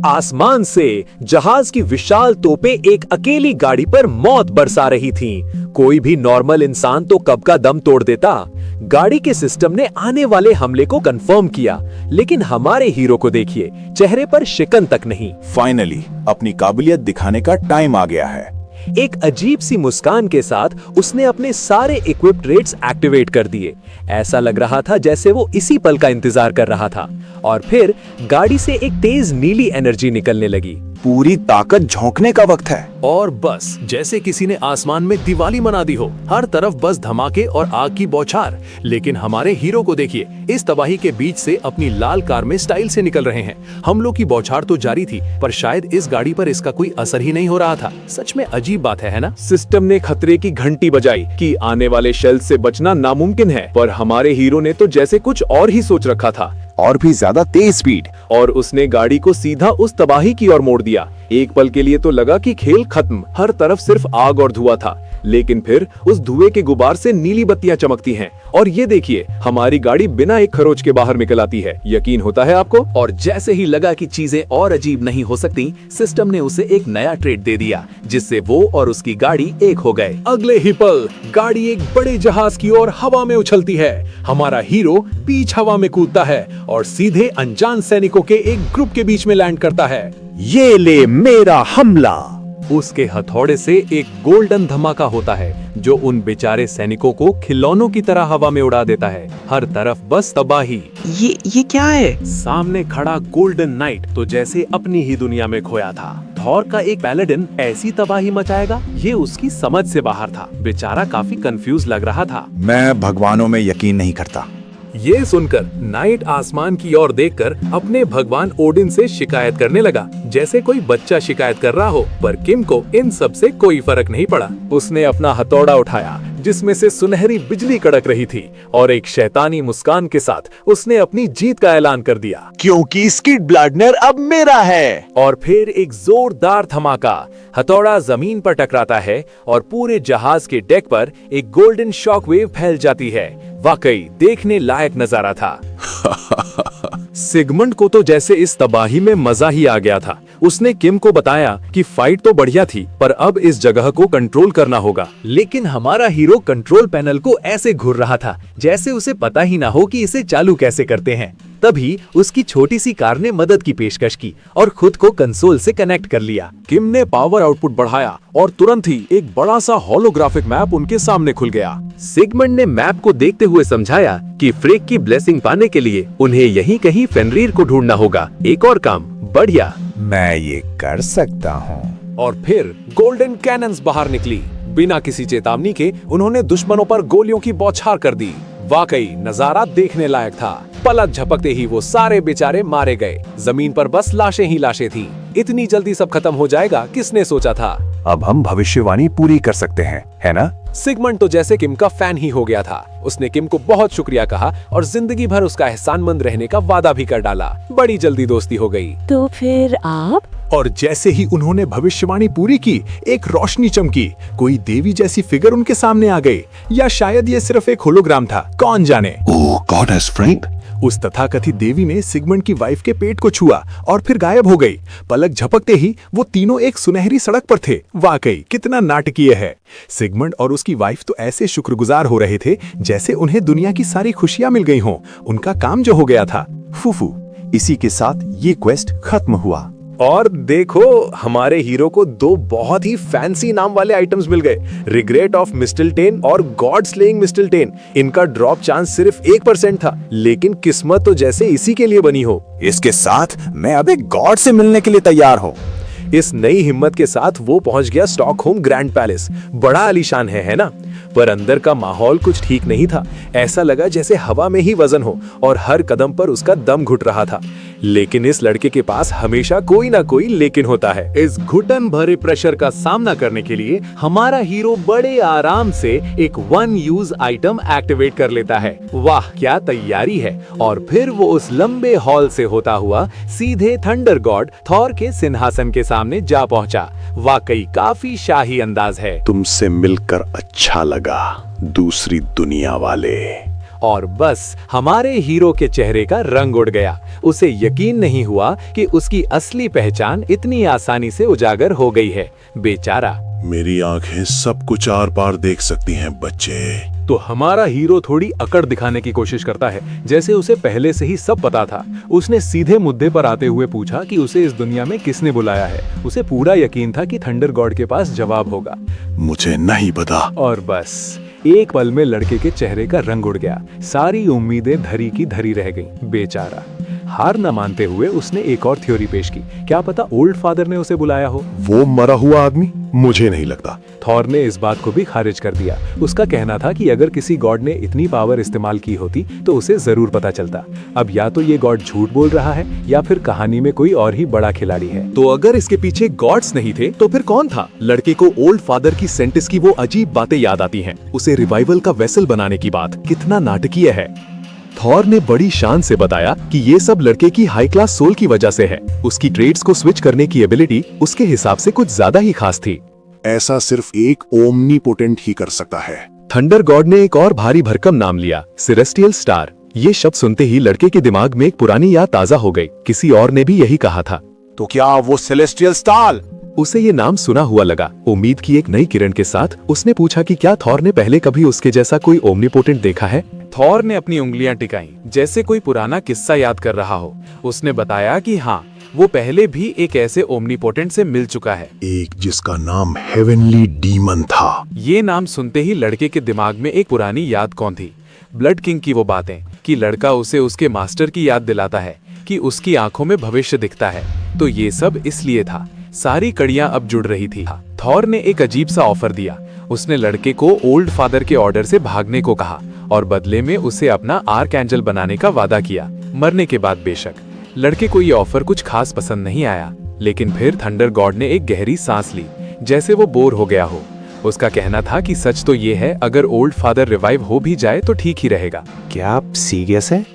आसमान से जहाज की विशाल तोपें एक अकेली गाड़ी पर मौत बरसा रही थीं। कोई भी नॉर्मल इंसान तो कब का दम तोड़ देता। गाड़ी के सिस्टम ने आने वाले हमले को कंफर्म किया, लेकिन हमारे हीरो को देखिए, चेहरे पर शिकन तक नहीं। फाइनली अपनी काबिलियत दिखाने का टाइम आ गया है। एक अजीब सी मुस्कान के साथ उसने अपने सारे इक्विप्ड रेट्स एक्टिवेट कर दिए। ऐसा लग रहा था जैसे वो इसी पल का इंतजार कर रहा था। और फिर गाड़ी से एक तेज नीली एनर्जी निकलने लगी। पूरी ताकत झोंकने का वक्त है। और बस जैसे किसी ने आसमान में दिवाली मना दी हो, हर तरफ बस धमाके और आग की बौछार। लेकिन हमारे हीरो को देखिए, इस तबाही के बीच से अपनी लाल कार में स्टाइल से निकल रहे हैं। हमलों की बौछार तो जारी थी, पर शायद इस गाड़ी पर इसका कोई असर ही नहीं हो रहा था। सच में अजीब बात है ना? सिस्टम ने खतरे की घंटी बजाई कि आने वाले शेल से बचना नामुमकिन है, पर हमारे हीरो ने तो जैसे कुछ और ही सोच रखा था। और भी ज्यादा तेज स्पीड। और उसने गाड़ी को सीधा उस तबाही की ओर मोड़ दिया। एक पल के लिए तो लगा कि खेल खत्म, हर तरफ सिर्फ आग और धुआं था। लेकिन फिर उस धुएं के गुबार से नीली बत्तियां चमकती हैं। और ये देखिए, हमारी गाड़ी बिना एक खरोच के बाहर निकल आती है। यकीन होता है आपको? और जैसे ही लगा कि चीजें और अजीब नहीं हो सकती, सिस्टम ने उसे एक नया ट्रेड दे दिया, जिससे वो और उसकी गाड़ी एक हो गए। अगले ही पल गाड़ी एक बड़े जहाज की ओर हवा में उछलती है। हमारा हीरो बीच हवा में कूदता है और सीधे अनजान सैनिकों के एक ग्रुप के बीच में लैंड करता है। ये ले मेरा हमला। उसके हथौड़े से एक गोल्डन धमाका होता है, जो उन बेचारे सैनिकों को खिलौनों की तरह हवा में उड़ा देता है। हर तरफ बस तबाही। ये क्या है? सामने खड़ा गोल्डन नाइट तो जैसे अपनी ही दुनिया में खोया था। थॉर का एक पैलेडिन ऐसी तबाही मचाएगा, ये उसकी समझ से बाहर था। बेचारा काफी कंफ्यूज लग रहा था। मैं भगवानों में यकीन नहीं करता। ये सुनकर नाइट आसमान की ओर देखकर अपने भगवान ओडिन से शिकायत करने लगा, जैसे कोई बच्चा शिकायत कर रहा हो। पर किम को इन सब से कोई फर्क नहीं पड़ा। उसने अपना हथौड़ा उठाया, जिसमें से सुनहरी बिजली कड़क रही थी, और एक शैतानी मुस्कान के साथ उसने अपनी जीत का ऐलान कर दिया, क्योंकि स्किड ब्लाडनर अब मेरा है। और फिर एक जोरदार धमाका। हथौड़ा जमीन पर टकराता है और पूरे जहाज के डेक पर एक गोल्डन शॉकवेव फैल जाती है। वाकई देखने लायक नजारा था। सिगमंड को तो जैसे इस तबाही में मजा ही आ गया था। उसने किम को बताया कि फाइट तो बढ़िया थी, पर अब इस जगह को कंट्रोल करना होगा। लेकिन हमारा हीरो कंट्रोल पैनल को ऐसे घूर रहा था जैसे उसे पता ही ना हो कि इसे चालू कैसे करते हैं। तभी उसकी छोटी सी कार ने मदद की पेशकश की और खुद को कंसोल से कनेक्ट कर लिया। किम ने पावर आउटपुट बढ़ाया और तुरंत ही एक बड़ा सा होलोग्राफिक मैप उनके सामने खुल गया। सिगमंड ने मैप को देखते हुए समझाया कि फ्रेक की ब्लेसिंग पाने के लिए उन्हें यहीं कहीं फेनरीर को ढूंढना होगा। एक और काम, बढ़िया, मैं ये कर सकता हूँ। और फिर गोल्डन कैनन्स बाहर निकली। बिना किसी चेतावनी के उन्होंने दुश्मनों पर गोलियों की बौछार कर दी। वाकई नजारा देखने लायक था। पलक झपकते ही वो सारे बेचारे मारे गए। जमीन पर बस लाशें ही लाशें थीं। इतनी जल्दी सब खत्म हो जाएगा, किसने सोचा था? अब हम भविष्यवाणी पूरी कर सकते हैं, है ना? सिगमंड तो जैसे किम का फैन ही हो गया था। उसने किम को बहुत शुक्रिया कहा और जिंदगी भर उसका एहसानमंद रहने का वादा भी कर डाला। बड़ी जल्दी दोस्ती हो गई। तो फिर आप? और जैसे ही उन्होंने भविष्यवाणी पूरी की, एक रोशनी चमकी। कोई देवी जैसी फिगर उनके सामने आ गई, या शायद ये सिर्फ एक होलोग्राम था, कौन जाने। ओह गॉड हैज फ्रेंड। उस तथाकथित देवी ने सिगमंड की वाइफ के पेट को छुआ और फिर गायब हो गई। पलक झपकते ही वो तीनों एक सुनहरी सड़क पर थे। वाकई कितना नाटकीय है। सिगमंड और उसकी वाइफ तो ऐसे शुक्रगुजार हो रहे थे जैसे उन्हें दुनिया की सारी खुशियां मिल गई हों। उनका काम जो हो गया था। फूफू, इसी के साथ ये क्वेस्ट खत्म हुआ। और देखो, हमारे हीरो को दो बहुत ही फैंसी नाम वाले आइटम्स मिल गए, रिग्रेट ऑफ मिस्टलटेन और गॉड स्लेइंग मिस्टलटेन। इनका ड्रॉप चांस सिर्फ 1% था, लेकिन किस्मत तो जैसे इसी के लिए बनी हो। इसके साथ मैं अब एक गॉड से मिलने के लिए तैयार हूँ। इस नई हिम्मत के साथ वो पहुंच गया स्टॉकहोम ग्रैंड पैलेस। बड़ा आलीशान है ना? पर अंदर का माहौल कुछ ठीक नहीं था। ऐसा लगा जैसे हवा में ही वजन हो और हर कदम पर उसका दम घुट रहा था। लेकिन इस लड़के के पास हमेशा कोई ना कोई लेकिन होता है। इस घुटन भरे प्रेशर का सामना करने के लिए हमारा हीरो बड़े आराम से एक वन यूज आइटम एक्टिवेट कर लेता है। वाह क्या तैयारी है। और फिर वो उस लंबे हॉल से होता हुआ सीधे थंडर गॉड थॉर के सिंहासन के सामने जा पहुंचा। वाकई काफी शाही अंदाज है। तुमसे मिलकर अच्छा लगा, दूसरी दुनिया वाले। और बस हमारे हीरो के चेहरे का रंग उड़ गया। उसे यकीन नहीं हुआ कि उसकी असली पहचान इतनी आसानी से उजागर हो गई है। बेचारा। मेरी आंखें सब कुछ आर पार देख सकती हैं बच्चे। तो हमारा हीरो थोड़ी अकड़ दिखाने की कोशिश करता है, जैसे उसे पहले से ही सब पता था। उसने सीधे मुद्दे पर आते हुए पूछा कि उसे इस दुनिया में किसने बुलाया है। उसे पूरा यकीन था कि थंडर गॉड के पास जवाब होगा। मुझे नहीं पता। और बस एक पल में लड़के के चेहरे का रंग उड़ गया। सारी उम्मीदें धरी की धरी रह गईं। बेचारा। हार न मानते हुए उसने एक और थ्योरी पेश की। क्या पता ओल्ड फादर ने उसे बुलाया हो। वो मरा हुआ आदमी? मुझे नहीं लगता। थॉर ने इस बात को भी खारिज कर दिया। उसका कहना था कि अगर किसी गॉड ने इतनी पावर इस्तेमाल की होती तो उसे जरूर पता चलता। अब या तो ये गॉड झूठ बोल रहा है या फिर कहानी में कोई और ही बड़ा खिलाड़ी है। तो अगर इसके पीछे गॉड्स नहीं थे तो फिर कौन था? लड़के को ओल्ड फादर की सेंटिस की वो अजीब बातें याद आती हैं। उसे रिवाइवल का वेसल बनाने की बात। कितना नाटकीय है। थॉर ने बड़ी शान से बताया कि ये सब लड़के की हाई क्लास सोल की वजह से है। उसकी ट्रेड्स को स्विच करने की एबिलिटी उसके हिसाब से कुछ ज्यादा ही खास थी। ऐसा सिर्फ एक ओमनीपोटेंट ही कर सकता है। थंडर गॉड ने एक और भारी भरकम नाम लिया, सेलेस्टियल स्टार। ये शब्द सुनते ही लड़के के दिमाग में एक पुरानी याद ताजा हो गई। किसी और ने भी यही कहा था। तो क्या वो सेलेस्टियल स्टार? उसे ये नाम सुना हुआ लगा। उम्मीद की एक नई किरण के साथ उसने पूछा कि क्या थॉर ने पहले कभी उसके जैसा कोई ओमनीपोटेंट देखा है। थॉर ने अपनी उंगलियां टिकाई, जैसे कोई पुराना किस्सा याद कर रहा हो। उसने बताया कि हाँ, वो पहले भी एक ऐसे ओमनीपोटेंट से मिल चुका है। एक जिसका नाम हेवनली डीमन था। ये नाम सुनते ही लड़के के दिमाग में एक पुरानी याद कौन थी? ब्लड किंग की वो बातें कि लड़का उसे उसके मास्टर की याद दिलाता है कि उसकी आंखों में भविष्य दिखता है। तो ये सब इसलिए था। सारी कड़ियां अब जुड़ रही थी। थॉर ने एक अजीब सा ऑफर दिया। उसने लड़के को ओल्ड फादर के ऑर्डर से भागने को कहा और बदले में उसे अपना आर्क एंजल बनाने का वादा किया, मरने के बाद बेशक। लड़के को ये ऑफर कुछ खास पसंद नहीं आया, लेकिन फिर थंडर गॉड ने एक गहरी सांस ली, जैसे वो बोर हो गया हो। उसका कहना था कि सच तो ये है, अगर ओल्ड फादर रिवाइव हो भी जाए तो ठीक ही रहेगा। क्या आप सीरियस हैं?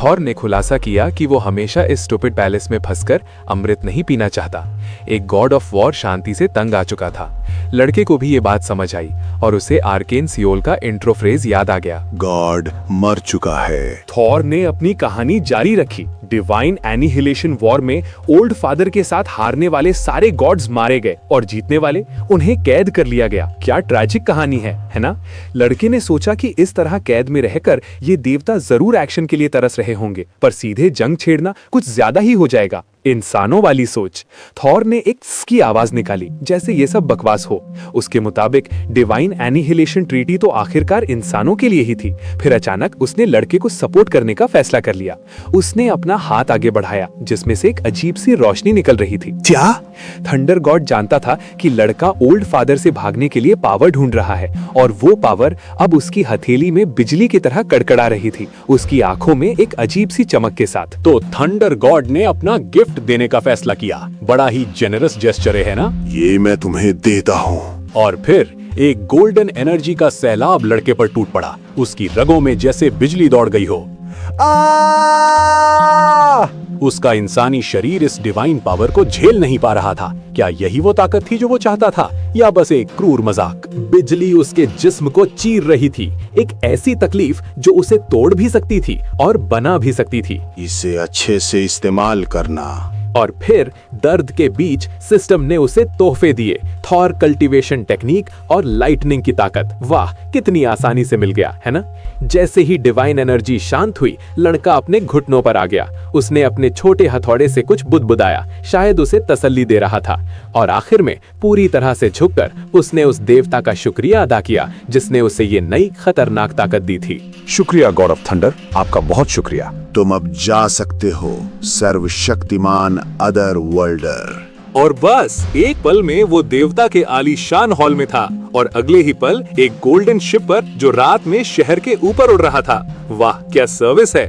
थॉर ने खुलासा किया कि वो हमेशा इस स्टूपिड पैलेस में फंसकर अमृत नहीं पीना चाहता। एक गॉड ऑफ वॉर शांति से तंग आ चुका था। लड़के को भी ये बात समझ आई और उसे आर्केन सियोल का इंट्रो फ्रेज याद आ गया। गॉड मर चुका है। थॉर ने अपनी कहानी जारी रखी। डिवाइन एनिहिलेशन वॉर में ओल्ड फादर के साथ हारने वाले सारे गॉड्स मारे गए और जीतने वाले उन्हें कैद कर लिया गया। क्या ट्रैजिक कहानी है ना? लड़के ने सोचा कि इस तरह कैद में रहकर ये देवता जरूर एक्शन के लिए तरस रहे होंगे, पर सीधे जंग छेड़ना कुछ ज्यादा ही हो जाएगा। इंसानों वाली सोच। थॉर ने एक की आवाज निकाली, जैसे ये सब बकवास हो। उसके मुताबिक डिवाइन एनिहिलेशन ट्रीटी तो आखिरकार इंसानों के लिए ही थी। फिर अचानक उसने लड़के को सपोर्ट करने का फैसला कर लिया। उसने अपना हाथ आगे बढ़ाया, जिसमें से एक अजीब सी रोशनी निकल रही थी। क्या? थंडर गॉड जानता था कि लड़का ओल्ड फादर से भागने के लिए पावर ढूंढ रहा है, और वो पावर अब उसकी हथेली में बिजली की तरह कड़कड़ा रही थी, उसकी आंखों में एक अजीब सी चमक के साथ। तो थंडर गॉड ने अपना गिफ्ट देने का फैसला किया। बड़ा ही जेनरस जेस्चर है ना? ये मैं तुम्हें देता हूँ। और फिर एक गोल्डन एनर्जी का सैलाब लड़के पर टूट पड़ा। उसकी रगों में जैसे बिजली दौड़ गई हो। उसका इंसानी शरीर इस डिवाइन पावर को झेल नहीं पा रहा था। क्या यही वो ताकत थी जो वो चाहता था, या बस एक क्रूर मजाक? बिजली उसके जिस्म को चीर रही थी, एक ऐसी तकलीफ जो उसे तोड़ भी सकती थी और बना भी सकती थी। इसे अच्छे से इस्तेमाल करना। और फिर दर्द के बीच सिस्टम ने उसे तोहफे दिए, थॉर कल्टीवेशन टेक्निक और लाइटनिंग की ताकत। वाह, कितनी आसानी से मिल गया, है ना? जैसे ही डिवाइन एनर्जी शांत हुई, लड़का अपने घुटनों पर आ गया। उसने अपने छोटे हथौड़े से कुछ बुदबुदाया, शायद उसे तसल्ली दे रहा था। और आखिर में पूरी तरह से झुककर उसने उस देवता का शुक्रिया अदा किया जिसने उसे ये नई खतरनाक ताकत दी थी। शुक्रिया गॉड ऑफ थंडर, आपका बहुत शुक्रिया। तुम अब जा सकते हो, सर्वशक्तिमान अदर वर्ल्डर। और बस एक पल में वो देवता के आलीशान हॉल में था, और अगले ही पल एक गोल्डन शिप पर जो रात में शहर के ऊपर उड़ रहा था। वाह, क्या सर्विस है!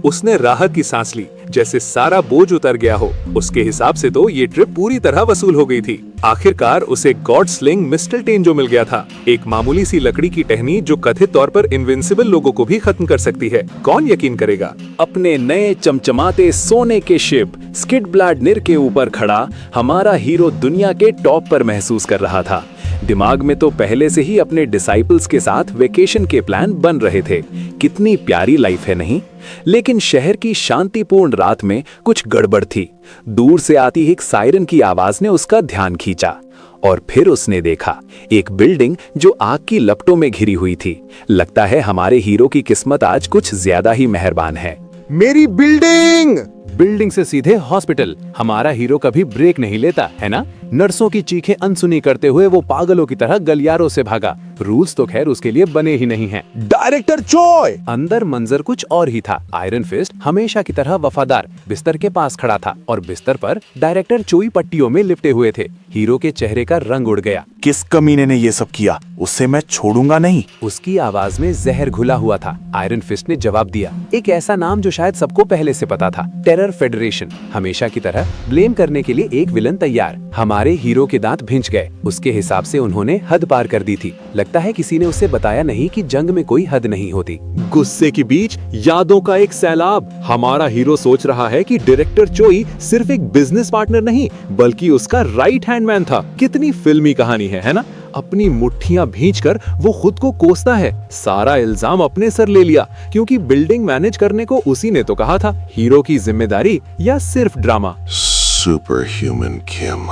उसने राहत की सांस ली, जैसे सारा बोझ उतर गया हो। उसके हिसाब से तो ये ट्रिप पूरी तरह वसूल हो गई थी। आखिरकार उसे गॉड स्लिंग मिस्टलटेन जो मिल गया था, एक मामूली सी लकड़ी की टहनी जो कथित तौर पर इनविंसिबल लोगों को भी खत्म कर सकती है। कौन यकीन करेगा? अपने नए चमचमाते सोने के शिप स्किड ब्लाडनिर के ऊपर खड़ा हमारा हीरो दुनिया के टॉप पर महसूस कर रहा था। दिमाग में तो पहले से ही अपने डिसाइपल्स के साथ वेकेशन के प्लान बन रहे थे। कितनी प्यारी लाइफ है नहीं? लेकिन शहर की शांतिपूर्ण रात में कुछ गड़बड़ थी। दूर से आती एक सायरन की आवाज ने उसका ध्यान खींचा और फिर उसने देखा एक बिल्डिंग जो आग की लपटों में घिरी हुई थी। लगता है हमारे हीरो की किस्मत आज कुछ ज्यादा ही मेहरबान है। मेरी बिल्डिंग! बिल्डिंग से सीधे हॉस्पिटल। हमारा हीरो कभी ब्रेक नहीं लेता है ना? नर्सों की चीखें अनसुनी करते हुए वो पागलों की तरह गलियारों से भागा। रूल्स तो खैर उसके लिए बने ही नहीं हैं। डायरेक्टर चोय! अंदर मंजर कुछ और ही था। आयरन फिस्ट हमेशा की तरह वफादार बिस्तर के पास खड़ा था और बिस्तर पर डायरेक्टर चोई पट्टियों में लिपटे हुए थे। हीरो के चेहरे का रंग उड़ गया। किस कमीने ने ये सब किया? उससे मैं छोड़ूंगा नहीं। उसकी आवाज में जहर घुला हुआ था। आयरन फिस्ट ने जवाब दिया, एक ऐसा नाम जो शायद सबको पहले से पता था, टेरर फेडरेशन। हमेशा की तरह ब्लेम करने के लिए एक विलन तैयार। हमारे हीरो के दांत भिंच गए। उसके हिसाब से उन्होंने हद पार कर दी थी। लगता है किसी ने उसे बताया नहीं कि जंग में कोई हद नहीं होती। गुस्से के बीच यादों का एक सैलाब। हमारा हीरो सोच रहा है कि डायरेक्टर चोई सिर्फ एक बिजनेस पार्टनर नहीं बल्कि उसका राइट हैंड मैन था। कितनी फिल्मी कहानी है ना? अपनी मुट्ठियां भींचकर वो खुद को कोसता है। सारा इल्जाम अपने सर ले लिया क्योंकि बिल्डिंग मैनेज करने को उसी ने तो कहा था। हीरो की जिम्मेदारी या सिर्फ ड्रामा? सुपर ह्यूमन किम।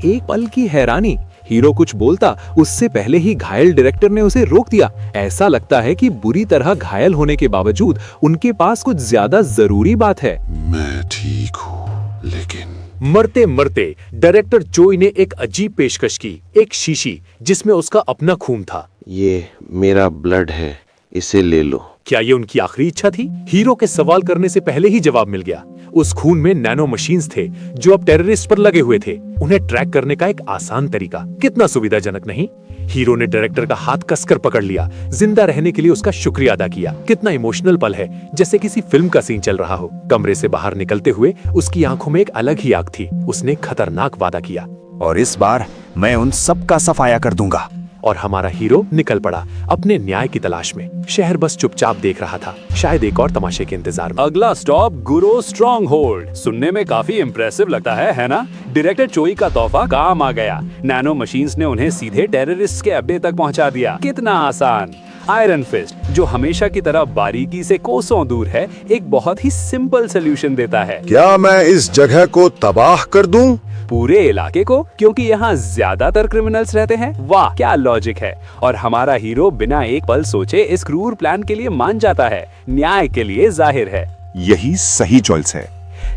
एक पल की हैरानी। हीरो कुछ बोलता उससे पहले ही घायल डायरेक्टर ने उसे रोक दिया। ऐसा लगता है कि बुरी तरह घायल होने के बावजूद उनके पास कुछ ज्यादा जरूरी बात है। मैं ठीक हूँ लेकिन मरते मरते डायरेक्टर चोई ने एक अजीब पेशकश की, एक शीशी जिसमें उसका अपना खून था। ये मेरा ब्लड है, इसे ले लो। क्या ये उनकी आखिरी इच्छा थी? हीरो के सवाल करने से पहले ही जवाब मिल गया। उस खून में नैनो मशीन्स थे जो अब टेररिस्ट पर लगे हुए थे। उन्हें ट्रैक करने का एक आसान तरीका। कितना सुविधाजनक नहीं? हीरो ने डायरेक्टर का हाथ कसकर पकड़ लिया। जिंदा रहने के लिए उसका शुक्रिया अदा किया। कितना इमोशनल पल है, जैसे किसी फिल्म का सीन चल रहा हो। कमरे से बाहर निकलते हुए उसकी आंखों में एक अलग ही आग थी। उसने खतरनाक वादा किया, और इस बार मैं उन सब का सफाया कर दूंगा। और हमारा हीरो निकल पड़ा अपने न्याय की तलाश में। शहर बस चुपचाप देख रहा था, शायद एक और तमाशे के इंतजार में। अगला स्टॉप गुरो स्ट्रॉन्ग होल्ड। सुनने में काफी इम्प्रेसिव लगता है ना? डायरेक्टर चोई का तोहफा काम आ गया। नैनो मशीन्स ने उन्हें सीधे टेररिस्ट के अड्डे तक पहुंचा दिया। कितना आसान। आयरन फिस्ट, जो हमेशा की तरह बारीकी से कोसों दूर है, एक बहुत ही सिंपल सोल्यूशन देता है। क्या मैं इस जगह को तबाह कर दूं? पूरे इलाके को, क्योंकि यहाँ ज्यादातर क्रिमिनल्स रहते हैं। वाह क्या लॉजिक है। और हमारा हीरो बिना एक पल सोचे इस क्रूर प्लान के लिए मान जाता है। न्याय के लिए जाहिर है। यही सही चॉइस है।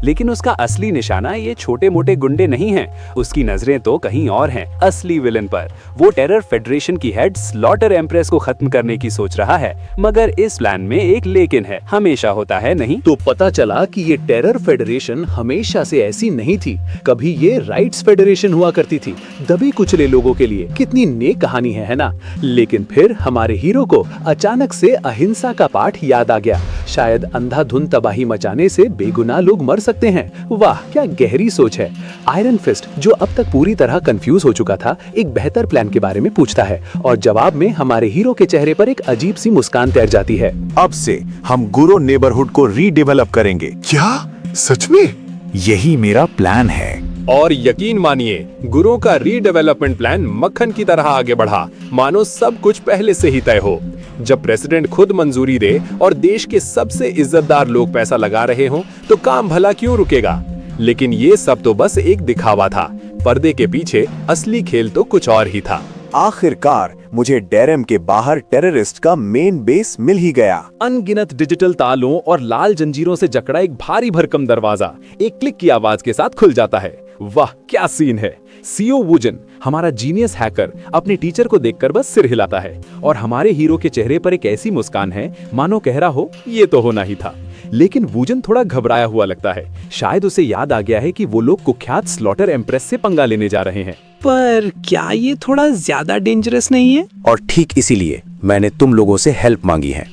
लेकिन उसका असली निशाना ये छोटे मोटे गुंडे नहीं हैं। उसकी नजरें तो कहीं और हैं, असली विलन पर। वो टेरर फेडरेशन की हेड स्लॉटर एम्प्रेस को खत्म करने की सोच रहा है। मगर इस प्लान में एक लेकिन है। हमेशा होता है नहीं? तो पता चला कि ये टेरर फेडरेशन हमेशा से ऐसी नहीं थी। कभी ये राइट्स फेडरेशन हुआ करती थी, दबे कुचले लोगों के लिए। कितनी नेक कहानी है ना? लेकिन फिर हमारे हीरो को अचानक से अहिंसा का पाठ याद आ गया। शायद अंधाधुंध तबाही मचाने से बेगुनाह लोग मर सकते हैं। वाह क्या गहरी सोच है। आयरन फिस्ट, जो अब तक पूरी तरह कंफ्यूज हो चुका था, एक बेहतर प्लान के बारे में पूछता है और जवाब में हमारे हीरो के चेहरे पर एक अजीब सी मुस्कान तैर जाती है। अब से हम गुरो नेबरहुड को रीडेवलप करेंगे। क्या सच में? यही मेरा प्लान है। और यकीन मानिए, गुरो का रीडेवलपमेंट प्लान मक्खन की तरह आगे बढ़ा, मानो सब कुछ पहले से ही तय हो। जब प्रेसिडेंट खुद मंजूरी दे और देश के सबसे इज्जतदार लोग पैसा लगा रहे हों, तो काम भला क्यों रुकेगा? लेकिन ये सब तो बस एक दिखावा था। पर्दे के पीछे असली खेल तो कुछ और ही था। आखिरकार मुझे डेरम के बाहर टेररिस्ट का मेन बेस मिल ही गया। अनगिनत डिजिटल तालों और लाल जंजीरों से जकड़ा एक भारी भरकम दरवाजा एक क्लिक की आवाज के साथ खुल जाता है। वाह क्या सीन है। सीओ वुजन, हमारा जीनियस हैकर, अपने टीचर को देखकर बस सिर हिलाता है और हमारे हीरो के चेहरे पर एक ऐसी मुस्कान है मानो कह रहा हो ये तो होना ही था। लेकिन वुजन थोड़ा घबराया हुआ लगता है। शायद उसे याद आ गया है कि वो लोग कुख्यात स्लॉटर एम्प्रेस से पंगा लेने जा रहे हैं। पर क्या ये थोड़ा ज्यादा डेंजरस नहीं है? और ठीक इसीलिए मैंने तुम लोगों से हेल्प मांगी है।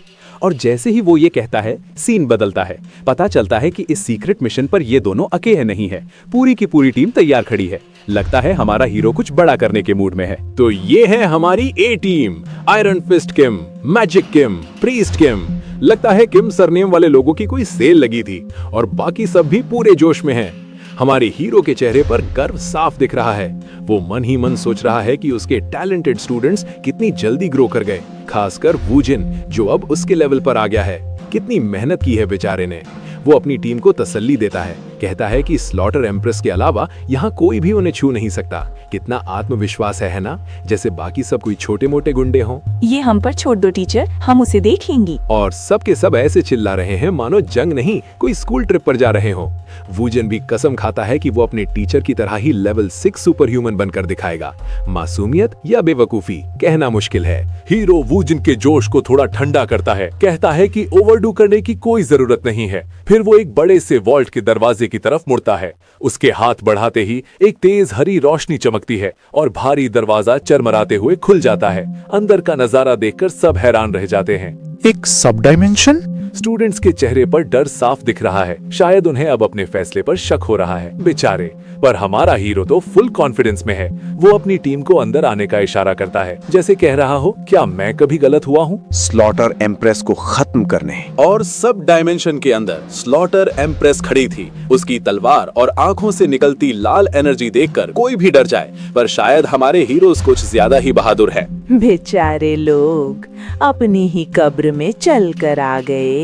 और जैसे ही वो ये कहता है, सीन बदलता है। पता चलता है कि इस सीक्रेट मिशन पर ये दोनों अकेले नहीं है। पूरी की पूरी टीम तैयार खड़ी है। लगता है हमारा हीरो कुछ बड़ा करने के मूड में है। तो ये है हमारी ए टीम। आयरन फिस्ट किम, मैजिक किम, प्रीस्ट किम। लगता है किम सरनेम वाले लोगों की कोई सेल लगी थी और बाकी सब भी पूरे जोश में हैं। हमारे हीरो के चेहरे पर गर्व साफ दिख रहा है। वो मन ही मन सोच रहा है कि उसके टैलेंटेड स्टूडेंट्स कितनी जल्दी ग्रो कर गए, खासकर वूजिन जो अब उसके लेवल पर आ गया है। कितनी मेहनत की है बेचारे ने। वो अपनी टीम को तसल्ली देता है, कहता है कि स्लॉटर एम्प्रेस के अलावा यहाँ कोई भी उन्हें छू नहीं सकता। कितना आत्मविश्वास है ना, जैसे बाकी सब कोई छोटे मोटे गुंडे हों। ये हम पर छोड़ दो टीचर, हम उसे देख लेंगे। और सब के सब ऐसे चिल्ला रहे हैं मानो जंग नहीं कोई स्कूल ट्रिप पर जा रहे हो। वूजन भी कसम खाता है कि वो अपने टीचर की तरह ही लेवल 6 सुपर ह्यूमन बनकर दिखाएगा। मासूमियत या बेवकूफी कहना मुश्किल है। हीरो वूजन के जोश को थोड़ा ठंडा करता है, कहता है कि ओवरडू करने की कोई जरूरत नहीं है। फिर वो एक बड़े से वॉल्ट के दरवाजे की तरफ मुड़ता है। उसके हाथ बढ़ाते ही एक तेज हरी रोशनी चमकती है और भारी दरवाजा चरमराते हुए खुल जाता है। अंदर का नजारा देखकर सब हैरान रह जाते हैं। एक सब डायमेंशन? स्टूडेंट्स के चेहरे पर डर साफ दिख रहा है। शायद उन्हें अब अपने फैसले पर शक हो रहा है, बेचारे। पर हमारा हीरो तो फुल कॉन्फिडेंस में है। वो अपनी टीम को अंदर आने का इशारा करता है, जैसे कह रहा हो, क्या मैं कभी गलत हुआ हूँ? स्लॉटर एम्प्रेस को खत्म करने। और सब डायमेंशन के अंदर स्लॉटर एम्प्रेस खड़ी थी। उसकी तलवार और आंखों से निकलती लाल एनर्जी देखकर कोई भी डर जाए, पर शायद हमारे हीरोज कुछ ज्यादा ही बहादुर है। बेचारे लोग अपनी ही कब्र में चल कर आ गए।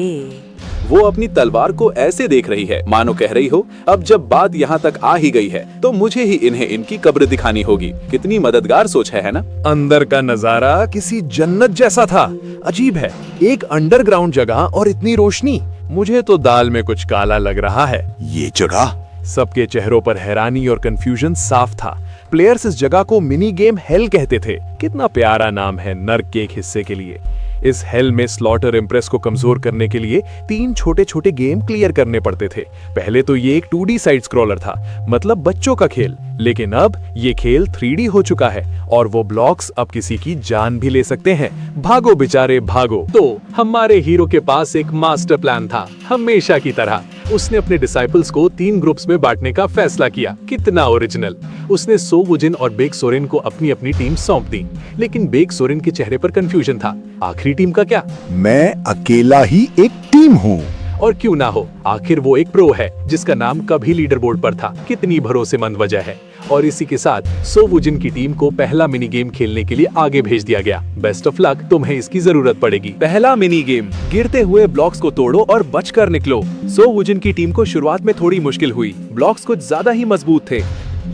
वो अपनी तलवार को ऐसे देख रही है मानो कह रही हो, अब जब बात यहाँ तक आ ही गई है तो मुझे ही इन्हें इनकी कब्र दिखानी होगी। कितनी मददगार सोच है ना? अंदर का नजारा किसी जन्नत जैसा था। अजीब है, एक अंडरग्राउंड जगह और इतनी रोशनी। मुझे तो दाल में कुछ काला लग रहा है। ये जगह? सबके चेहरों पर हैरानी और कंफ्यूजन साफ था। प्लेयर्स इस जगह को मिनी गेम हेल कहते थे। कितना प्यारा नाम है नर्क के एक हिस्से के लिए। इस हेल में स्लॉटर एम्प्रेस को कमजोर करने के लिए 3 छोटे छोटे गेम क्लियर करने पड़ते थे। पहले तो ये एक 2D साइड स्क्रॉलर था, मतलब बच्चों का खेल। लेकिन अब ये खेल 3D हो चुका है और वो ब्लॉक्स अब किसी की जान भी ले सकते हैं। भागो बेचारे भागो। तो हमारे हीरो के पास एक मास्टर प्लान था। हमेशा की तरह उसने अपने डिसाइपल्स को 3 ग्रुप्स में बांटने का फैसला किया। कितना ओरिजिनल। उसने सो वूजिन और बेक सोरेन को अपनी अपनी टीम सौंप दी। लेकिन बेक सोरेन के चेहरे पर कंफ्यूजन था। आखिरी टीम का क्या? मैं अकेला ही एक टीम हूँ। और क्यों ना हो, आखिर वो एक प्रो है जिसका नाम कभी लीडर बोर्ड पर था। कितनी भरोसेमंद वजह है। और इसी के साथ सो वूजिन की टीम को पहला मिनी गेम खेलने के लिए आगे भेज दिया गया। बेस्ट ऑफ लक, तुम्हें इसकी जरूरत पड़ेगी। पहला मिनी गेम, गिरते हुए ब्लॉक्स को तोड़ो और बचकर निकलो। सो वूजिन की टीम को शुरुआत में थोड़ी मुश्किल हुई। ब्लॉक्स कुछ ज्यादा ही मजबूत थे।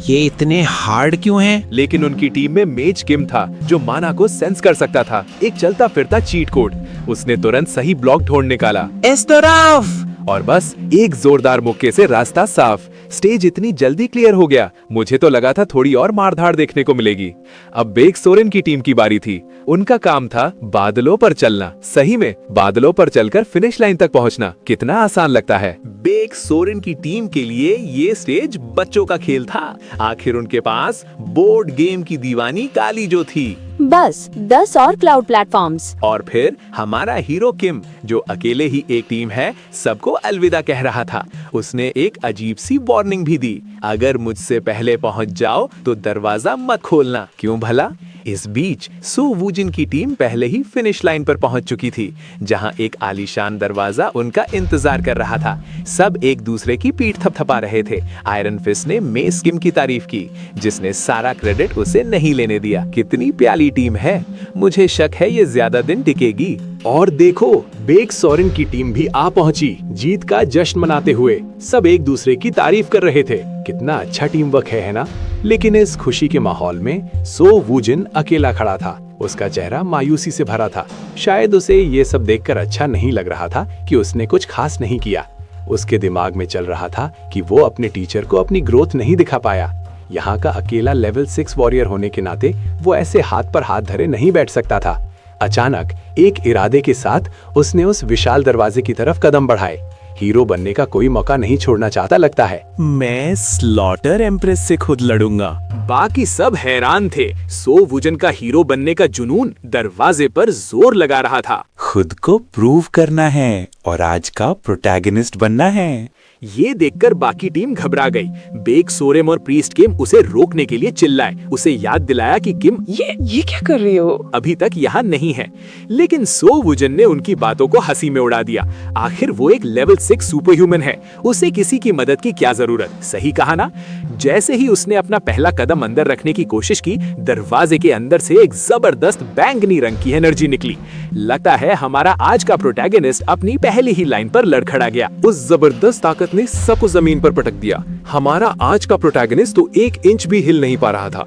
ये इतने हार्ड क्यों हैं? लेकिन उनकी टीम में मेज किम था जो माना को सेंस कर सकता था। एक चलता फिरता चीट कोड। उसने तुरंत सही ब्लॉक ढूंढ निकाला। इस तरफ। और बस एक जोरदार मुक्के से रास्ता साफ। स्टेज इतनी जल्दी क्लियर हो गया, मुझे तो लगा था थोड़ी और मारधाड़ देखने को मिलेगी। अब बेक सोरेन की टीम की बारी थी। उनका काम था बादलों पर चलना। सही में बादलों पर चलकर फिनिश लाइन तक पहुंचना कितना आसान लगता है। बेक सोरेन की टीम के लिए ये स्टेज बच्चों का खेल था। आखिर उनके पास बोर्ड गेम की दीवानी काली जो थी। बस 10 और क्लाउड प्लेटफॉर्म्स। और फिर हमारा हीरो किम जो अकेले ही एक टीम है, सबको अलविदा कह रहा था। उसने एक अजीब सी वार्निंग भी दी, अगर मुझसे पहले पहुंच जाओ तो दरवाजा मत खोलना। क्यों भला? इस बीच सो वूजिन की टीम पहले ही फिनिश लाइन पर पहुंच चुकी थी, जहां एक आलीशान दरवाजा उनका इंतजार कर रहा था। सब एक दूसरे की पीठ थपथपा रहे थे। आयरन फिस्ट ने मेस किम की तारीफ की, जिसने सारा क्रेडिट उसे नहीं लेने दिया। कितनी प्यारी टीम है। मुझे शक है ये ज्यादा दिन टिकेगी। और देखो, बेक सोरेन की टीम भी आ पहुंची, जीत का जश्न मनाते हुए। सब एक दूसरे की तारीफ कर रहे थे। कितना अच्छा टीम वर्क है ना? लेकिन इस खुशी के माहौल में सो वूजिन अकेला खड़ा था। उसका चेहरा मायूसी से भरा था। शायद उसे ये सब देखकर अच्छा नहीं लग रहा था कि उसने कुछ खास नहीं किया। उसके दिमाग में चल रहा था कि वो अपने टीचर को अपनी ग्रोथ नहीं दिखा पाया। यहाँ का अकेला लेवल 6 वॉरियर होने के नाते वो ऐसे हाथ पर हाथ धरे नहीं बैठ सकता था। अचानक एक इरादे के साथ उसने उस विशाल दरवाजे की तरफ कदम बढ़ाए। हीरो बनने का कोई मौका नहीं छोड़ना चाहता लगता है। मैं स्लॉटर एम्प्रेस से खुद लड़ूंगा। बाकी सब हैरान थे। सो वूजन का हीरो बनने का जुनून दरवाजे पर जोर लगा रहा था। खुद को प्रूव करना है और आज का प्रोटैगनिस्ट बनना है। ये देखकर बाकी टीम घबरा गई। बेक, सोरेम और प्रीस्ट किम उसे रोकने के लिए चिल्लाए, उसे याद दिलाया कि किम ये क्या कर रही हो? अभी तक यहाँ नहीं है। लेकिन सो वुजन ने उनकी बातों को हंसी में उड़ा दिया। आखिर वो एक लेवल 6 सुपर ह्यूमन है, उसे किसी की मदद की क्या जरूरत। सही कहा ना? जैसे ही उसने अपना पहला कदम अंदर रखने की कोशिश की, दरवाजे के अंदर से एक जबरदस्त बैंगनी रंग की एनर्जी निकली। लगता है हमारा आज का प्रोटैगनिस्ट अपनी पहली ही लाइन पर लड़खड़ा गया। उस जबरदस्त ताकत ने सबको जमीन पर पटक दिया। हमारा आज का प्रोटैगनिस्ट तो 1 इंच भी हिल नहीं पा रहा था।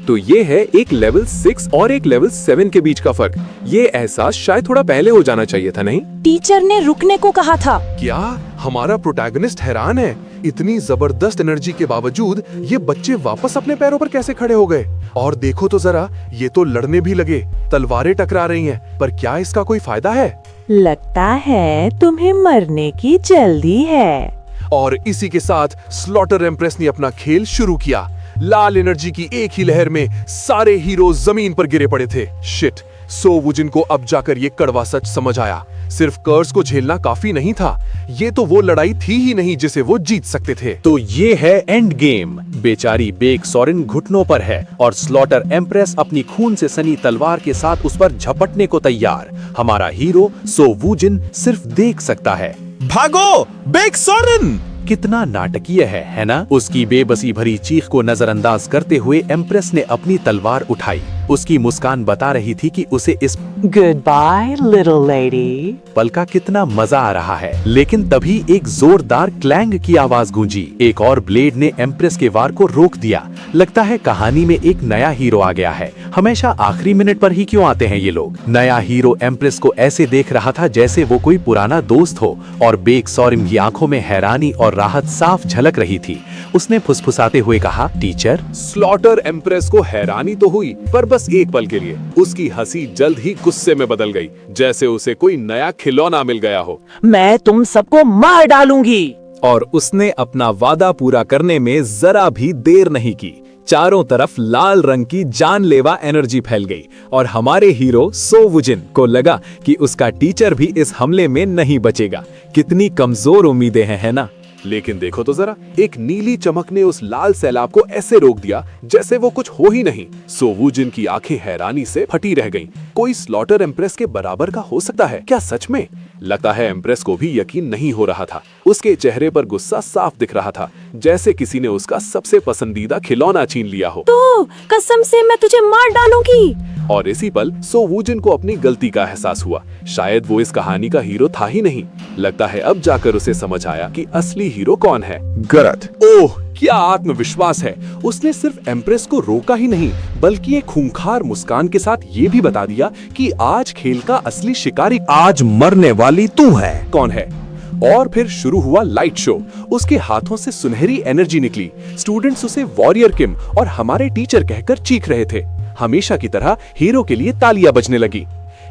तो ये है एक लेवल 6 और एक लेवल 7 के बीच का फर्क। ये एहसास शायद थोड़ा पहले हो जाना चाहिए था, नहीं? टीचर ने रुकने को कहा था। क्या हमारा प्रोटैगनिस्ट हैरान है? इतनी जबरदस्त एनर्जी के बावजूद ये बच्चे वापस अपने पैरों पर कैसे खड़े हो गए? और देखो तो जरा, ये तो लड़ने भी लगे, तलवारें टकरा रही हैं, पर क्या इसका कोई फायदा है? लगता है तुम्हें मरने की जल्दी है। और इसी के साथ स्लॉटर एम्प्रेस ने अपना खेल शुरू किया। लाल एनर्जी की एक ही लहर में सारे हीरो जमीन पर गिरे पड़े थे। शिट, सो वुजन को अब जाकर ये कड़वा सच समझ आया। सिर्फ कर्स को झेलना काफी नहीं था, ये तो वो लड़ाई थी ही नहीं जिसे वो जीत सकते थे। तो ये है एंड गेम। बेचारी बेक सोरेन घुटनों पर है और स्लॉटर एम्प्रेस अपनी खून से सनी तलवार के साथ उस पर झपटने को तैयार। हमारा हीरो सो वुजन सिर्फ देख सकता है। भागो बेक सोरेन! कितना नाटकीय है ना? उसकी बेबसी भरी चीख को नजरअंदाज करते हुए एम्प्रेस ने अपनी तलवार उठाई। उसकी मुस्कान बता रही थी कि उसे इस Goodbye, little lady. पल का कितना मजा आ रहा है। लेकिन तभी एक जोरदार क्लैंग की आवाज गूंजी। एक और ब्लेड ने एम्प्रेस के वार को रोक दिया। लगता है कहानी में एक नया हीरो आ गया है। हमेशा आखिरी मिनट पर ही क्यों आते हैं ये लोग? नया हीरो एम्प्रेस को ऐसे देख रहा था जैसे वो कोई पुराना दोस्त हो, और बेक सोरेन की आंखों में हैरानी और राहत साफ झलक रही थी। उसने फुसफुसाते हुए कहा, टीचर। स्लॉटर एम्प्रेस को हैरानी तो हुई, पर बस एक पल के लिए। उसकी हंसी जल्द ही गुस्से में बदल गई, जैसे उसे कोई नया खिलौना मिल गया हो। मैं तुम सबको मार डालूंगी। और उसने अपना वादा पूरा करने में जरा भी देर नहीं की। चारों तरफ लाल रंग की जानलेवा एनर्जी फैल गई और हमारे हीरो सो वुजन को लगा कि उसका टीचर भी इस हमले में नहीं बचेगा। कितनी कमजोर उम्मीदें हैं, है ना? लेकिन देखो तो जरा, एक नीली चमक ने उस लाल सैलाब को ऐसे रोक दिया जैसे वो कुछ हो ही नहीं। सो वुजन की आंखें हैरानी से फटी रह गईं। कोई स्लॉटर एम्प्रेस के बराबर का हो सकता है क्या सच में? लगता है एम्प्रेस को भी यकीन नहीं हो रहा था। उसके चेहरे पर गुस्सा साफ दिख रहा था, जैसे किसी ने उसका सबसे पसंदीदा खिलौना छीन लिया हो। तो कसम से मैं तुझे मार डालूंगी। और इसी पल सो वुजन को अपनी गलती का एहसास हुआ। शायद वो इस कहानी का हीरो था ही नहीं। लगता है अब जाकर उसे समझ आया कि असली हीरो कौन है। गलत। ओह, क्या आत्मविश्वास है! उसने सिर्फ एम्प्रेस को रोका ही नहीं, बल्कि एक खूंखार मुस्कान के साथ ये भी बता दिया कि आज खेल का असली शिकारी आज मरने वाली तू है। कौन है। और फिर शुरू हुआ लाइट शो। उसके हाथों से सुनहरी एनर्जी निकली। स्टूडेंट्स उसे वॉरियर किम और हमारे टीचर कहकर चीख रहे थे। हमेशा की तरह हीरो के लिए तालियां बजने लगी।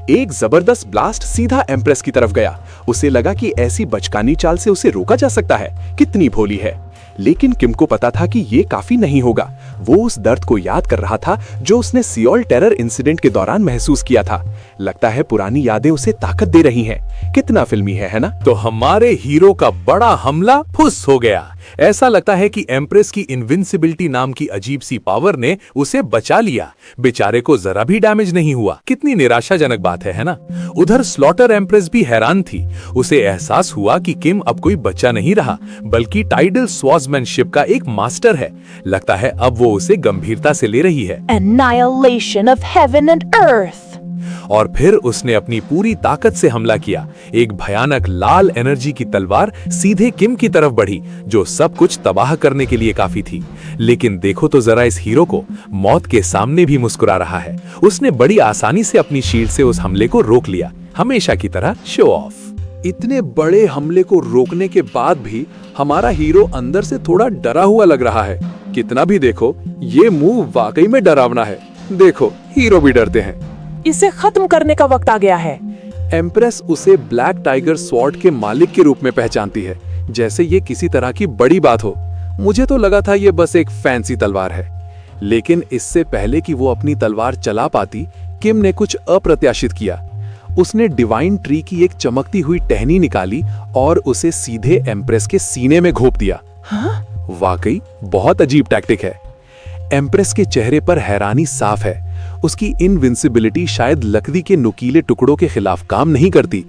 एक जबरदस्त ब्लास्ट सीधा एम्प्रेस की तरफ गया। उसे लगा कि ऐसी बचकानी चाल से उसे रोका जा सकता है। कितनी भोली है। लेकिन किम को पता था कि ये काफी नहीं होगा। वो उस दर्द को याद कर रहा था जो उसने सियोल टेरर इंसिडेंट के दौरान महसूस किया था। लगता है पुरानी यादें उसे ताकत दे रही हैं। कितना फिल्मी है ना? तो हमारे हीरो का बड़ा हमला फुस हो गया। ऐसा लगता है कि एम्प्रेस की इनविंसिबिलिटी नाम की अजीब सी पावर ने उसे बचा लिया। बेचारे को जरा भी डैमेज नहीं हुआ। कितनी निराशाजनक बात है ना? उधर स्लॉटर एम्प्रेस भी हैरान थी। उसे एहसास हुआ कि किम अब कोई बच्चा नहीं रहा, बल्कि टाइडल स्वॉर्ड्समैनशिप का एक मास्टर है। लगता है अब वो उसे गंभीरता से ले रही है। Annihilation of heaven and earth. और फिर उसने अपनी पूरी ताकत से हमला किया। एक भयानक लाल एनर्जी की तलवार सीधे किम की तरफ बढ़ी, जो सब कुछ तबाह करने के लिए काफी थी। लेकिन देखो तो जरा इस हीरो को, मौत के सामने भी मुस्कुरा रहा है। उसने बड़ी आसानी से अपनी शील्ड से उस हमले को रोक लिया, हमेशा की तरह शो ऑफ। इतने बड़े हमले को रोकने के बाद भी हमारा हीरो अंदर से थोड़ा डरा हुआ लग रहा है। कितना भी देखो, ये मूव वाकई में डरावना है। देखो, हीरो भी डरते हैं। इसे खत्म करने का वक्त आ गया है। एम्प्रेस उसे ब्लैक टाइगर स्वॉर्ड के मालिक के रूप में पहचानती है, जैसे ये किसी तरह की बड़ी बात हो। मुझे तो लगा था ये बस एक फैंसी तलवार है। लेकिन इससे पहले कि वो अपनी तलवार चला पाती, किम ने कुछ अप्रत्याशित किया। उसने डिवाइन ट्री की एक चमकती हुई टहनी निकाली और उसे सीधे एम्प्रेस के सीने में घोंप दिया। वाकई बहुत अजीब टैक्टिक है। एम्प्रेस के चेहरे पर हैरानी साफ है। उसकी इनविंसिबिलिटी शायद लकड़ी के नुकीले टुकड़ों के खिलाफ काम नहीं करती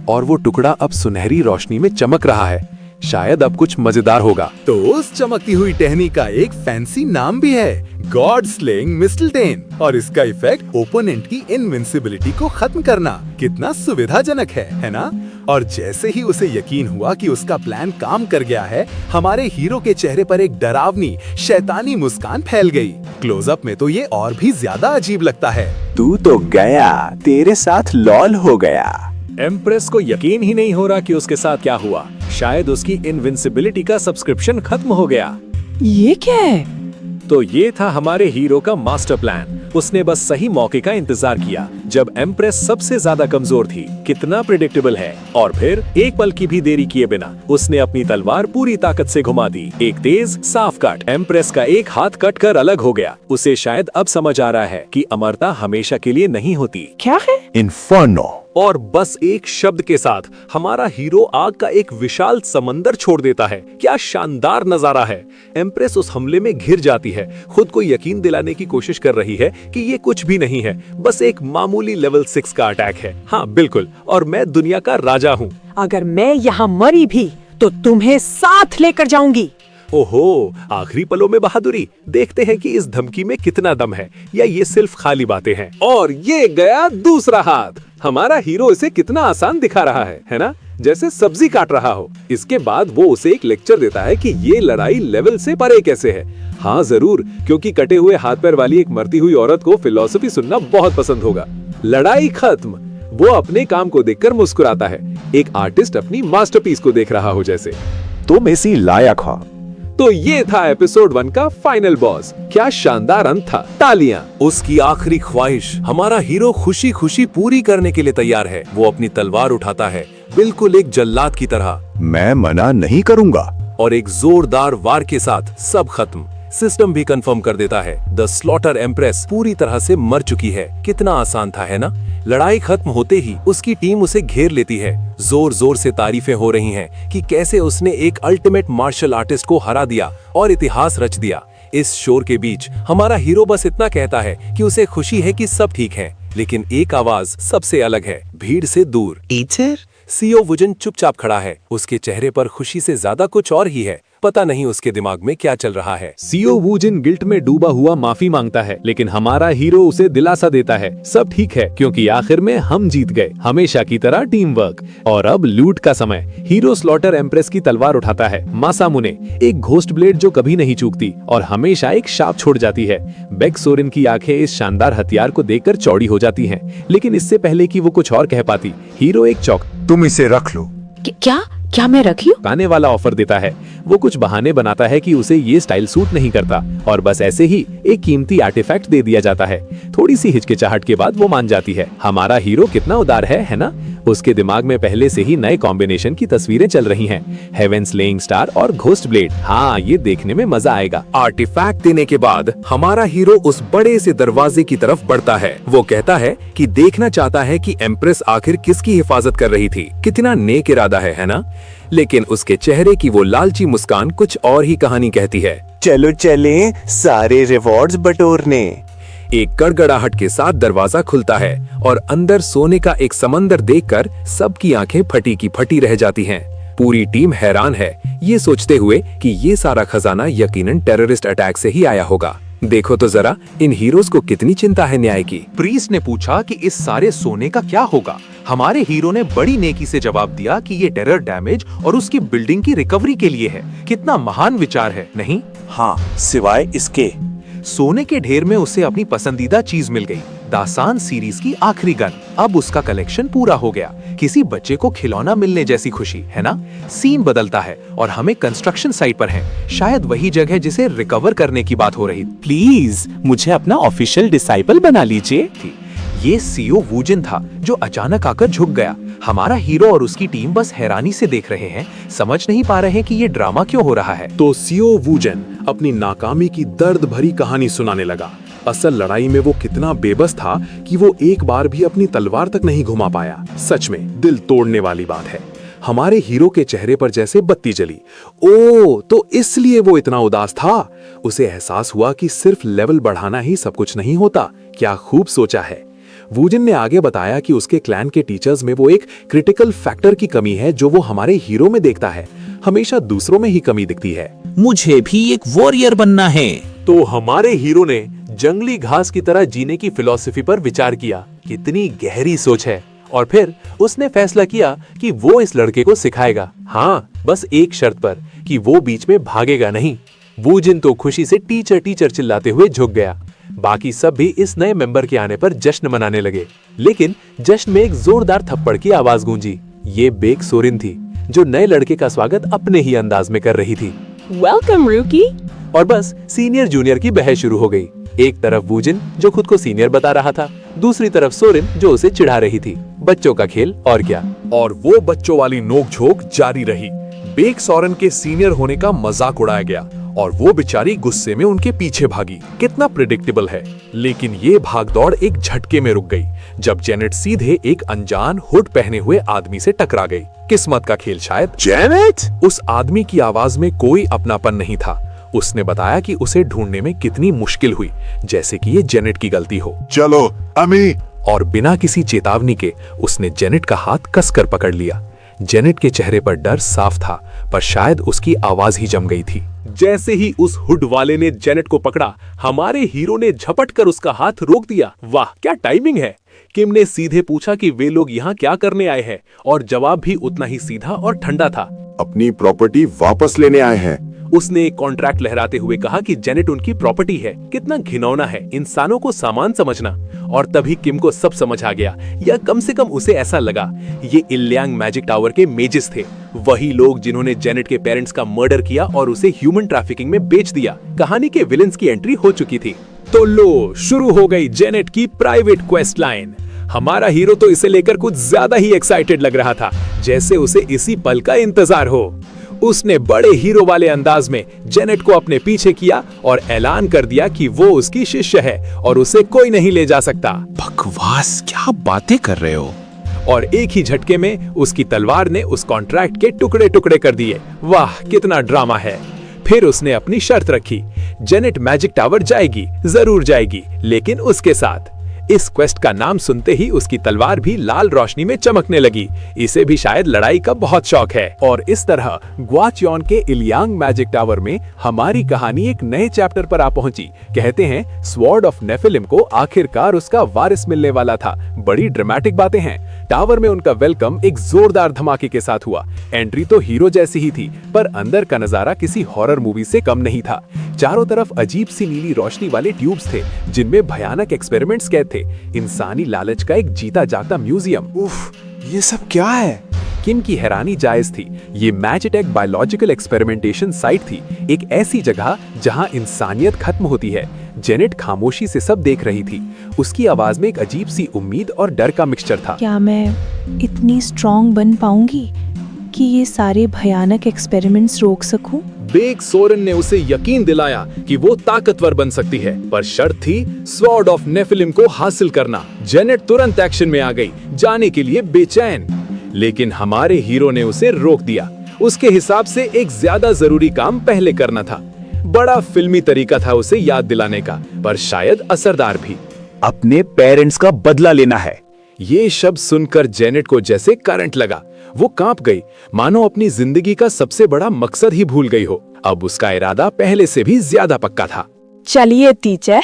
और वो टुकड़ा अब सुनहरी रोशनी में चमक रहा है। शायद अब कुछ मजेदार होगा। तो उस चमकती हुई टहनी का एक फैंसी नाम भी है, गॉड स्लेइंग मिस्टलटेन, और इसका इफेक्ट ओपोनेंट की इनविंसिबिलिटी को खत्म करना। कितना सुविधाजनक है ना? और जैसे ही उसे यकीन हुआ कि उसका प्लान काम कर गया है, हमारे हीरो के चेहरे पर एक डरावनी शैतानी मुस्कान फैल गई। क्लोजअप में तो ये और भी ज्यादा अजीब लगता है। तू तो गया, तेरे साथ लॉल हो गया। एम्प्रेस को यकीन ही नहीं हो रहा कि उसके साथ क्या हुआ। शायद उसकी इनविंसिबिलिटी का सब्सक्रिप्शन खत्म हो गया। ये क्या है? तो ये था हमारे हीरो का मास्टर प्लान। उसने बस सही मौके का इंतजार किया जब एम्प्रेस सबसे ज्यादा कमजोर थी। कितना प्रेडिक्टेबल है। और फिर एक पल की भी देरी किए बिना उसने अपनी तलवार पूरी ताकत से घुमा दी। एक तेज साफ कट। एम्प्रेस का एक हाथ कट कर अलग हो गया। उसे शायद अब समझ आ रहा है कि अमरता हमेशा के लिए नहीं होती। क्या है? इन्फर्नो। और बस एक शब्द के साथ हमारा हीरो आग का एक विशाल समंदर छोड़ देता है। क्या शानदार नजारा है। एम्प्रेस उस हमले में घिर जाती है, खुद को यकीन दिलाने की कोशिश कर रही है कि ये कुछ भी नहीं है, बस एक मामूली लेवल 6 का अटैक है। हाँ बिल्कुल, और मैं दुनिया का राजा हूँ। अगर मैं यहाँ मरी भी तो तुम्हें साथ लेकर जाऊंगी। ओहो, आखिरी पलों में बहादुरी। देखते हैं कि इस धमकी में कितना दम है या ये सिर्फ खाली बातें हैं। और ये गया दूसरा हाथ। हमारा हीरो इसे कितना आसान दिखा रहा है ना? जैसे सब्जी काट रहा हो। इसके बाद वो उसे एक लेक्चर देता है कि ये लड़ाई लेवल से परे कैसे है। हाँ जरूर, क्योंकि कटे हुए हाथ पैर वाली एक मरती हुई औरत को फिलॉसफी सुनना बहुत पसंद होगा। लड़ाई खत्म। वो अपने काम को देखकर मुस्कुराता है, एक आर्टिस्ट अपनी मास्टरपीस को देख रहा हो जैसे। तुम इसी लायक हो। तो ये था एपिसोड 1 का फाइनल बॉस। क्या शानदार अंत था। तालियां। उसकी आखिरी ख्वाहिश हमारा हीरो खुशी खुशी पूरी करने के लिए तैयार है। वो अपनी तलवार उठाता है, बिल्कुल एक जल्लाद की तरह। मैं मना नहीं करूंगा। और एक जोरदार वार के साथ सब खत्म। सिस्टम भी कंफर्म कर देता है, द स्लॉटर एम्प्रेस पूरी तरह से मर चुकी है। कितना आसान था, है ना? लड़ाई खत्म होते ही उसकी टीम उसे घेर लेती है। जोर जोर से तारीफें हो रही हैं कि कैसे उसने एक अल्टीमेट मार्शल आर्टिस्ट को हरा दिया और इतिहास रच दिया। इस शोर के बीच हमारा हीरो बस इतना कहता है कि उसे खुशी है कि सब ठीक है, लेकिन एक आवाज सबसे अलग है, भीड़ से दूर। ईथर? सीओ वुजन चुपचाप खड़ा है। उसके चेहरे पर खुशी से ज्यादा कुछ और ही है। पता नहीं उसके दिमाग में क्या चल रहा है। सीओ वुजन गिल्ट में डूबा हुआ माफी मांगता है, लेकिन हमारा हीरो उसे दिलासा देता है, सब ठीक है क्योंकि आखिर में हम जीत गए, हमेशा की तरह टीम वर्क। और अब लूट का समय। हीरो स्लॉटर एम्प्रेस की तलवार उठाता है, मासामुने, एक घोस्ट ब्लेड जो कभी नहीं चूकती और हमेशा एक शाप छोड़ जाती है। बेक सोरेन की आंखें इस शानदार हथियार को देखकर चौड़ी हो जाती हैं, लेकिन इससे पहले कि वो कुछ और कह पाती, हीरो एक चौक तुम इसे रख लो। क्या मैं रखी? पाने वाला ऑफर देता है। वो कुछ बहाने बनाता है कि उसे ये स्टाइल सूट नहीं करता और बस ऐसे ही एक कीमती आर्टिफैक्ट दे दिया जाता है। थोड़ी सी हिचकिचाहट के बाद वो मान जाती है। हमारा हीरो कितना उदार है ना? उसके दिमाग में पहले से ही नए कॉम्बिनेशन की तस्वीरें चल रही हैं, हेवन स्लेइंग स्टार और घोस्ट ब्लेड। हाँ, ये देखने में मजा आएगा। आर्टिफैक्ट देने के बाद हमारा हीरो उस बड़े से दरवाजे की तरफ बढ़ता है। वो कहता है कि देखना चाहता है कि एम्प्रेस आखिर किसकी हिफाजत कर रही थी। कितना नेक इरादा है ना? लेकिन उसके चेहरे की वो लालची मुस्कान कुछ और ही कहानी कहती है। चलो चलें सारे रिवॉर्ड्स बटोरने। एक गड़गड़ाहट के साथ दरवाजा खुलता है और अंदर सोने का एक समंदर देखकर सबकी आंखें फटी की फटी रह जाती हैं। पूरी टीम हैरान है, ये सोचते हुए कि ये सारा खजाना यकीनन टेररिस्ट अटैक से ही आया होगा। देखो तो जरा इन हीरोज को कितनी चिंता है न्याय की। प्रीस्ट ने पूछा कि इस सारे सोने का क्या होगा। हमारे हीरो ने बड़ी नेकी से जवाब दिया कि ये टेरर डैमेज और उसकी बिल्डिंग की रिकवरी के लिए है। कितना महान विचार है, नहीं? हाँ, सिवाय इसके। सोने के ढेर में उसे अपनी पसंदीदा चीज मिल गई, दासान सीरीज की आखिरी गन। अब उसका कलेक्शन पूरा हो गया। किसी बच्चे को खिलौना मिलने जैसी खुशी, है ना? सीन बदलता है और हमें कंस्ट्रक्शन साइट पर हैं। शायद वही जगह जिसे रिकवर करने की बात हो रही। प्लीज मुझे अपना ऑफिशियल डिसाइपल बना लीजिए। ये सीओ वुजन था जो अचानक आकर झुक गया। हमारा हीरो और उसकी टीम बस हैरानी से देख रहे हैं, समझ नहीं पा रहे कि ये ड्रामा क्यों हो रहा है। तो सीओ वुजन अपनी नाकामी की दर्द भरी कहानी सुनाने लगा। असल लड़ाई में वो कितना बेबस था कि वो एक बार भी अपनी तलवार तक नहीं घुमा पाया। सच में दिल तोड़ने वाली बात है। हमारे हीरो के चेहरे पर जैसे बत्ती जली। ओ, तो इसलिए वो इतना उदास था। उसे एहसास हुआ कि सिर्फ लेवल बढ़ाना ही सब कुछ नहीं होता। क्या खूब सोचा है। वूजिन ने आगे बताया कि उसके क्लैन के टीचर्स में वो एक क्रिटिकल फैक्टर की कमी है जो वो हमारे हीरो में देखता है। हमेशा दूसरों में ही कमी दिखती है। मुझे भी एक वॉरियर बनना है। तो हमारे हीरो ने जंगली घास की तरह जीने की फिलॉसफी पर विचार किया। कितनी गहरी सोच है। और फिर उसने फैसला किया कि वो इस लड़के को सिखाएगा। हाँ, बस एक शर्त पर कि वो बीच में भागेगा नहीं। वूजिन तो खुशी से टीचर टीचर चिल्लाते हुए झुक गया। बाकी सब भी इस नए मेंबर के आने पर जश्न मनाने लगे। लेकिन जश्न में एक जोरदार थप्पड़ की आवाज गूंजी। ये बेक सोरिन थी जो नए लड़के का स्वागत अपने ही अंदाज में कर रही थी। वेलकम रूकी। और बस सीनियर जूनियर की बहस शुरू हो गई। एक तरफ वूजिन जो खुद को सीनियर बता रहा था, दूसरी तरफ सोरिन जो उसे चिढ़ा रही थी। बच्चों का खेल और क्या। और वो बच्चों वाली नोकझोंक जारी रही। बेक सोरेन के सीनियर होने का मजाक उड़ाया गया और वो बेचारी गुस्से में उनके पीछे भागी। कितना प्रिडिक्टेबल है। लेकिन ये भागदौड़ एक झटके में रुक गई जब जेनेट सीधे एक अनजान हुड पहने हुए आदमी से टकरा गई। किस्मत का खेल शायद। जेनेट? उस आदमी की आवाज में कोई अपनापन नहीं था। उसने बताया कि उसे ढूंढने में कितनी मुश्किल हुई, जैसे कि ये जेनेट की गलती हो। चलो अमी। और बिना किसी चेतावनी के उसने जेनेट का हाथ कसकर पकड़ लिया। जेनेट के चेहरे पर डर साफ था, पर शायद उसकी आवाज ही जम गई थी। जैसे ही उस हुड वाले ने जेनेट को पकड़ा, हमारे हीरो ने झपट कर उसका हाथ रोक दिया। वाह, क्या टाइमिंग है। किम ने सीधे पूछा कि वे लोग यहाँ क्या करने आए हैं, और जवाब भी उतना ही सीधा और ठंडा था। अपनी प्रॉपर्टी वापस लेने आए हैं। उसने एक कॉन्ट्रैक्ट लहराते हुए कहा कि जेनेट उनकी प्रॉपर्टी है। कितना घिनौना है इंसानों को सामान समझना। और तभी किम को सब समझ आ गया, या कम से कम उसे ऐसा लगा। ये इलियांग मैजिक टावर के मेजेस थे, वही लोग जिन्होंने जेनेट के पेरेंट्स का मर्डर किया और उसे ह्यूमन ट्रैफिकिंग में बेच दिया। कहानी के विलेंस की एंट्री हो चुकी थी। तो लो, शुरू हो गई जेनेट की प्राइवेट क्वेस्ट लाइन। हमारा हीरो तो इसे लेकर कुछ ज्यादा ही एक्साइटेड लग रहा था, जैसे उसे इसी पल का इंतजार हो। उसने बड़े हीरो वाले अंदाज में जेनेट को अपने पीछे किया और ऐलान कर दिया कि वो उसकी शिष्य है और उसे कोई नहीं ले जा सकता। बकवास, क्या बातें कर रहे हो। और एक ही झटके में उसकी तलवार ने उस कॉन्ट्रैक्ट के टुकड़े टुकड़े कर दिए। वाह, कितना ड्रामा है। फिर उसने अपनी शर्त रखी, जेनेट मैजिक टावर जाएगी, जरूर जाएगी, लेकिन उसके साथ। इस क्वेस्ट का नाम सुनते ही उसकी तलवार भी लाल रोशनी में चमकने लगी। इसे भी शायद लड़ाई का बहुत शौक है। और इस तरह ग्वाचयॉन के इलियांग मैजिक टावर में हमारी कहानी एक नए चैप्टर पर आ पहुंची। कहते हैं स्वॉर्ड ऑफ नेफिलिम को आखिरकार उसका वारिस मिलने वाला था। बड़ी ड्रामेटिक बातें हैं। टावर में उनका वेलकम एक जोरदार धमाके के साथ हुआ। एंट्री तो हीरो जैसी ही थी, पर अंदर का नजारा किसी हॉरर मूवी से कम नहीं था। चारों तरफ अजीब सी नीली रोशनी वाले ट्यूब्स थे जिनमें भयानक एक्सपेरिमेंट्स कैद थे। इंसानी लालच का एक जीता जागता म्यूजियम। उफ, ये सब क्या है? किम की हैरानी जायज थी। ये मैजिटेक बायोलॉजिकल एक्सपेरिमेंटेशन साइट थी, एक ऐसी जगह जहां इंसानियत खत्म होती है। जेनेट खामोशी से सब देख रही थी। उसकी आवाज में एक अजीब सी उम्मीद और डर का मिक्सचर था। क्या मैं इतनी स्ट्रॉन्ग बन पाऊंगी कि ये सारे भयानक एक्सपेरिमेंट्स रोक सकूं? बेक सोरेन ने उसे यकीन दिलाया कि वो ताकतवर बन सकती है, पर शर्त थी स्वॉर्ड ऑफ नेफिलिम को हासिल करना। जेनेट तुरंत एक्शन में आ गई, जाने के लिए बेचैन। लेकिन हमारे हीरो ने उसे रोक दिया। उसके हिसाब से एक ज्यादा जरूरी काम पहले करना था। बड़ा फिल्मी तरीका था उसे याद दिलाने का, पर शायद असरदार भी। अपने पेरेंट्स का बदला लेना है। ये शब्द सुनकर जेनेट को जैसे करंट लगा। वो कांप गई, मानो अपनी जिंदगी का सबसे बड़ा मकसद ही भूल गई हो। अब उसका इरादा पहले से भी ज्यादा पक्का था। चलिए टीचर,